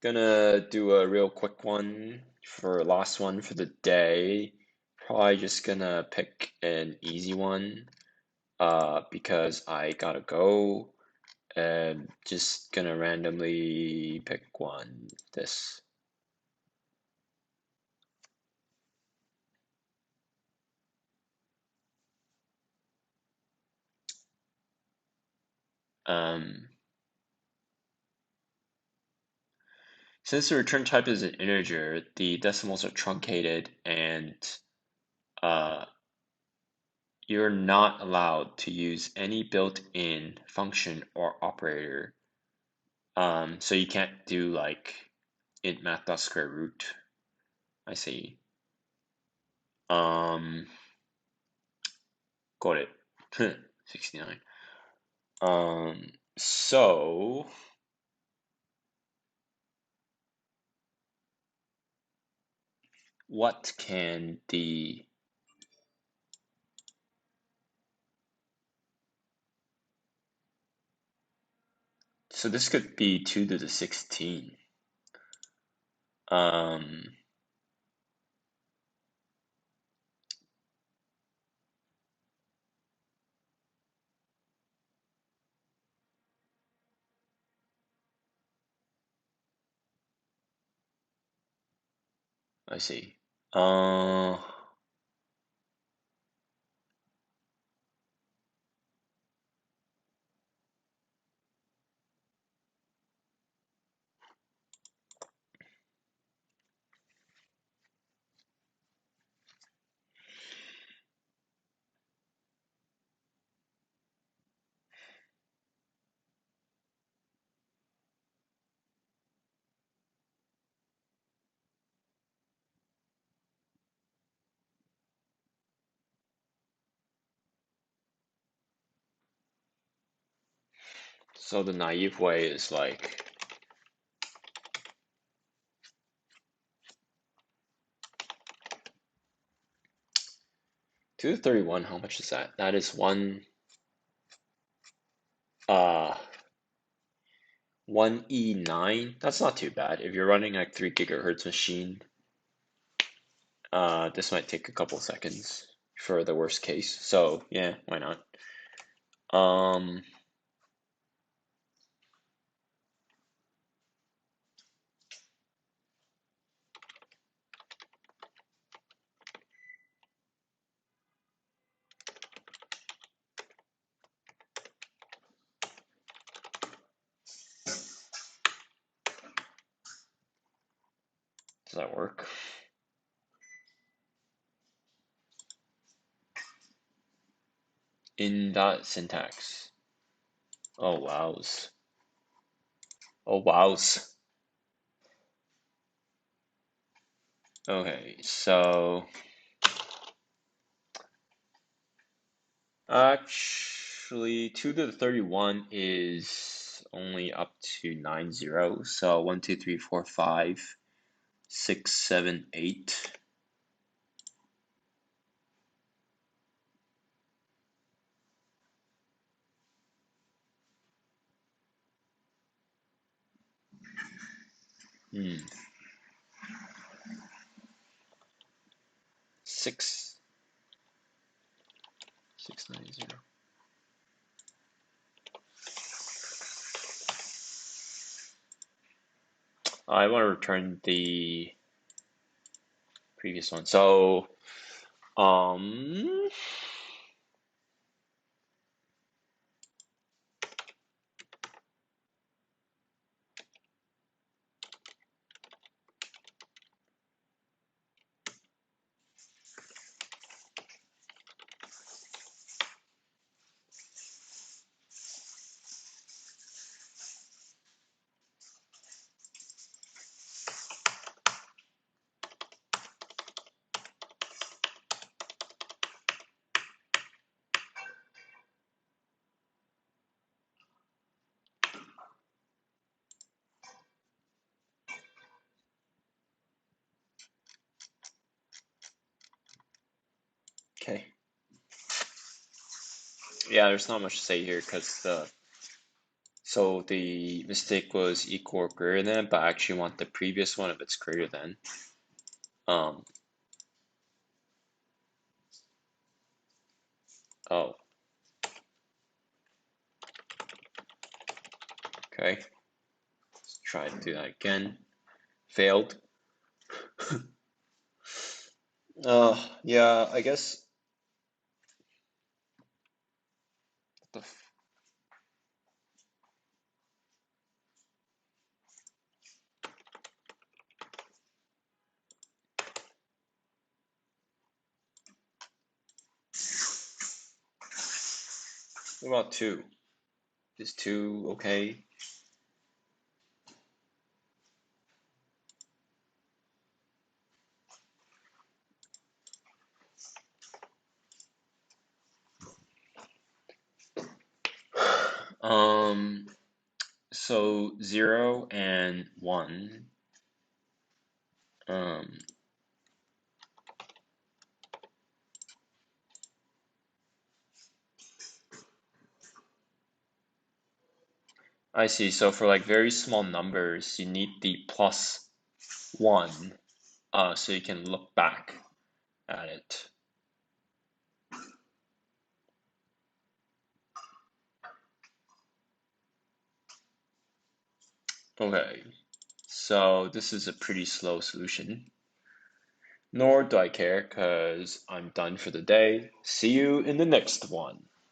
Gonna do a real quick one for last one for the day. Probably just gonna pick an easy one, because I gotta go, and just gonna randomly pick one. This. Um, since the return type is an integer, the decimals are truncated, and uh, you're not allowed to use any built-in function or operator. So you can't do like int math.square root. I see. Got it. 69. So what can the so this could be 2 to the 16. I see. Does so the naive way is like 2 to 31, how much is that? That is 1E9. That's not too bad. If you're running like 3 gigahertz machine, this might take a couple seconds for the worst case. So yeah, why not? Does that work? In dot syntax. Oh wows. Oh wows. Okay, so actually 2 to the 31 is only up to 9 zeros. So 1, 2, 3, 4, 5, 6, 7, 8. Hmm. 690. I want to return the previous one. So, um, okay. Yeah, there's not much to say here because the So the mistake was equal or greater than, but I actually want the previous one if it's greater than. Um, oh, okay. Let's try to do that again. Failed. Yeah, I guess the what about two? Is two okay? Um, so 0 and 1. Um, I see. So for like very small numbers, you need the plus 1, so you can look back at it. Okay, so this is a pretty slow solution. Nor do I care because I'm done for the day. See you in the next one.